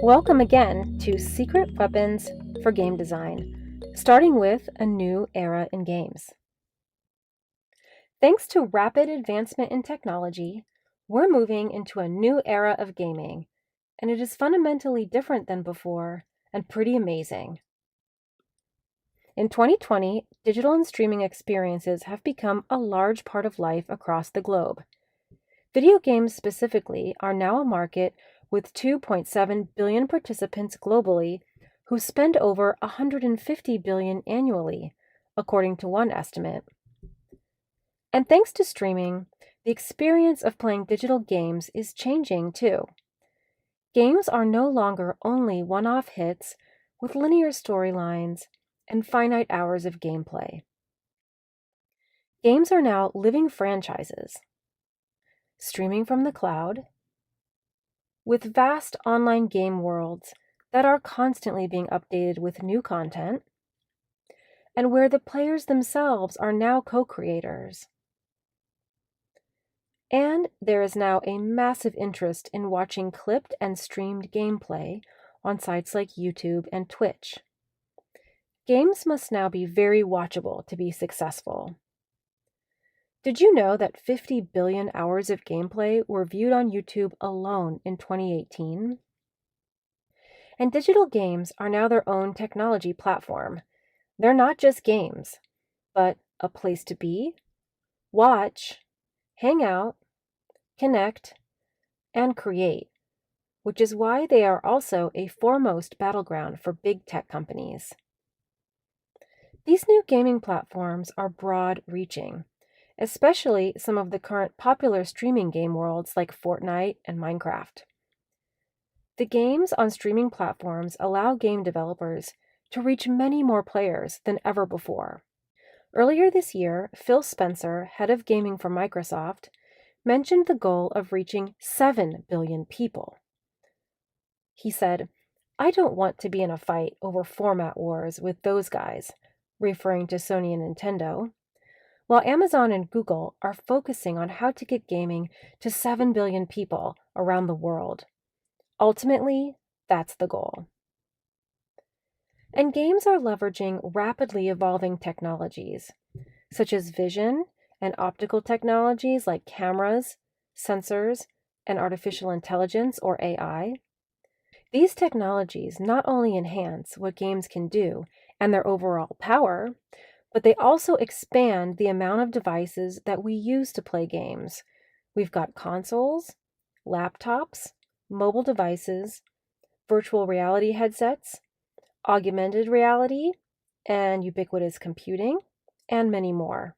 Welcome again to Secret Weapons for Game Design, starting with a new era in games. Thanks to rapid advancement in technology, we're moving into a new era of gaming, and it is fundamentally different than before and pretty amazing. In 2020, digital and streaming experiences have become a large part of life across the globe. Video games specifically are now a market with 2.7 billion participants globally who spend over 150 billion annually, according to one estimate. And thanks to streaming, the experience of playing digital games is changing too. Games are no longer only one-off hits with linear storylines and finite hours of gameplay. Games are now living franchises, streaming from the cloud, with vast online game worlds that are constantly being updated with new content, and where the players themselves are now co-creators. And there is now a massive interest in watching clipped and streamed gameplay on sites like YouTube and Twitch. Games must now be very watchable to be successful. Did you know that 50 billion hours of gameplay were viewed on YouTube alone in 2018? And digital games are now their own technology platform. They're not just games, but a place to be, watch, hang out, connect, and create, which is why they are also a foremost battleground for big tech companies. These new gaming platforms are broad-reaching, especially some of the current popular streaming game worlds like Fortnite and Minecraft. The games on streaming platforms allow game developers to reach many more players than ever before. Earlier this year, Phil Spencer, head of gaming for Microsoft, mentioned the goal of reaching 7 billion people. He said, "I don't want to be in a fight over format wars with those guys," referring to Sony and Nintendo, while Amazon and Google are focusing on how to get gaming to 7 billion people around the world. Ultimately, that's the goal. And games are leveraging rapidly evolving technologies, such as vision and optical technologies like cameras, sensors, and artificial intelligence or AI. These technologies not only enhance what games can do and their overall power, but they also expand the amount of devices that we use to play games. We've got consoles, laptops, mobile devices, virtual reality headsets, augmented reality, and ubiquitous computing, and many more.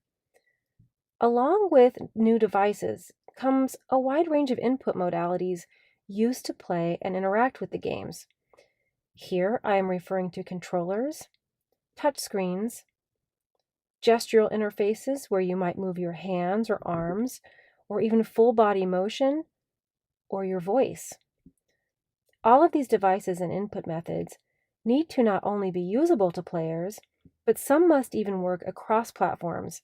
Along with new devices comes a wide range of input modalities used to play and interact with the games. Here I am referring to controllers, touchscreens, gestural interfaces where you might move your hands or arms, or even full body motion, or your voice. All of these devices and input methods need to not only be usable to players, but some must even work across platforms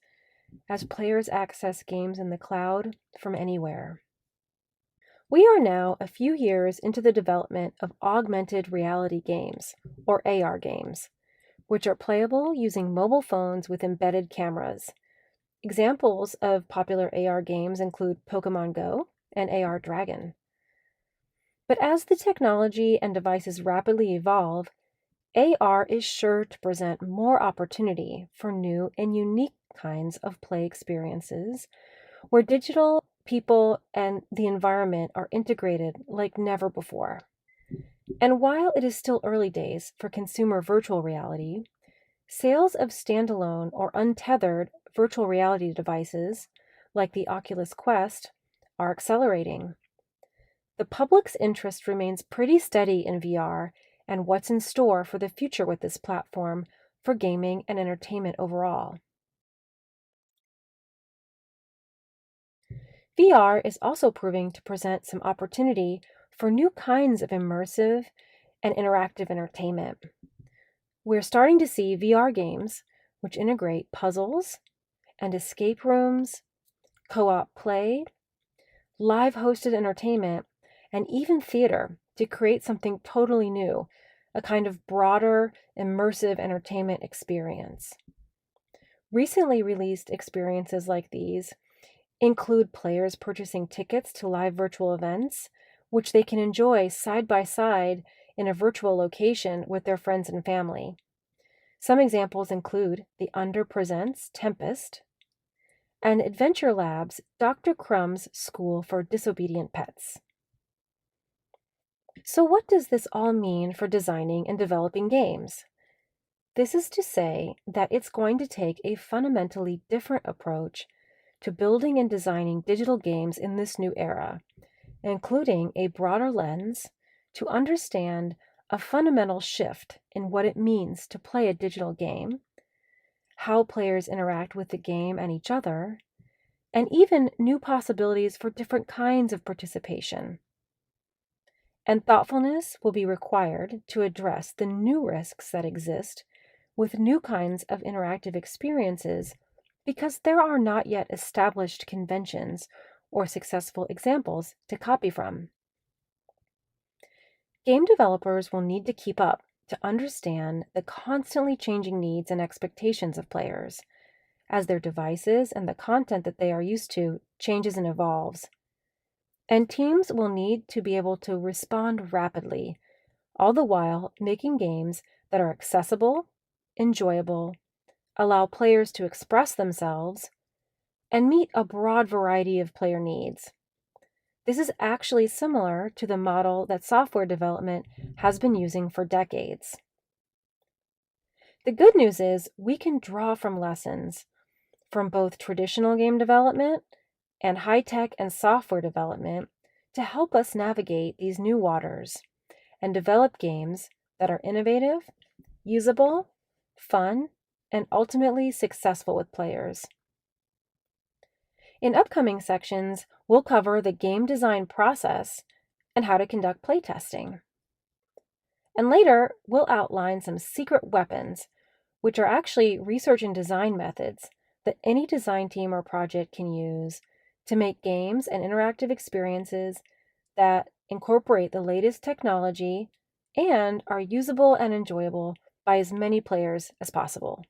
as players access games in the cloud from anywhere. We are now a few years into the development of augmented reality games, or AR games, which are playable using mobile phones with embedded cameras. Examples of popular AR games include Pokemon Go and AR Dragon. But as the technology and devices rapidly evolve, AR is sure to present more opportunity for new and unique kinds of play experiences where digital, people, and the environment are integrated like never before. And while it is still early days for consumer virtual reality, sales of standalone or untethered virtual reality devices, like the Oculus Quest, are accelerating. The public's interest remains pretty steady in VR and what's in store for the future with this platform for gaming and entertainment overall. VR is also proving to present some opportunity for new kinds of immersive and interactive entertainment. We're starting to see VR games which integrate puzzles and escape rooms, co-op play, live hosted entertainment, and even theater to create something totally new, a kind of broader, immersive entertainment experience. Recently released experiences like these include players purchasing tickets to live virtual events, which they can enjoy side by side in a virtual location with their friends and family. Some examples include The Under Presents Tempest and Adventure Lab's Dr. Crumb's School for Disobedient Pets. So, what does this all mean for designing and developing games? This is to say that it's going to take a fundamentally different approach to building and designing digital games in this new era, including a broader lens to understand a fundamental shift in what it means to play a digital game, how players interact with the game and each other, and even new possibilities for different kinds of participation. And thoughtfulness will be required to address the new risks that exist with new kinds of interactive experiences because there are not yet established conventions or successful examples to copy from. Game developers will need to keep up to understand the constantly changing needs and expectations of players as their devices and the content that they are used to changes and evolves. And teams will need to be able to respond rapidly, all the while making games that are accessible, enjoyable, allow players to express themselves, and meet a broad variety of player needs. This is actually similar to the model that software development has been using for decades. The good news is we can draw from lessons from both traditional game development and high-tech and software development to help us navigate these new waters and develop games that are innovative, usable, fun, and ultimately successful with players. In upcoming sections, we'll cover the game design process and how to conduct playtesting. And later, we'll outline some secret weapons, which are actually research and design methods that any design team or project can use to make games and interactive experiences that incorporate the latest technology and are usable and enjoyable by as many players as possible.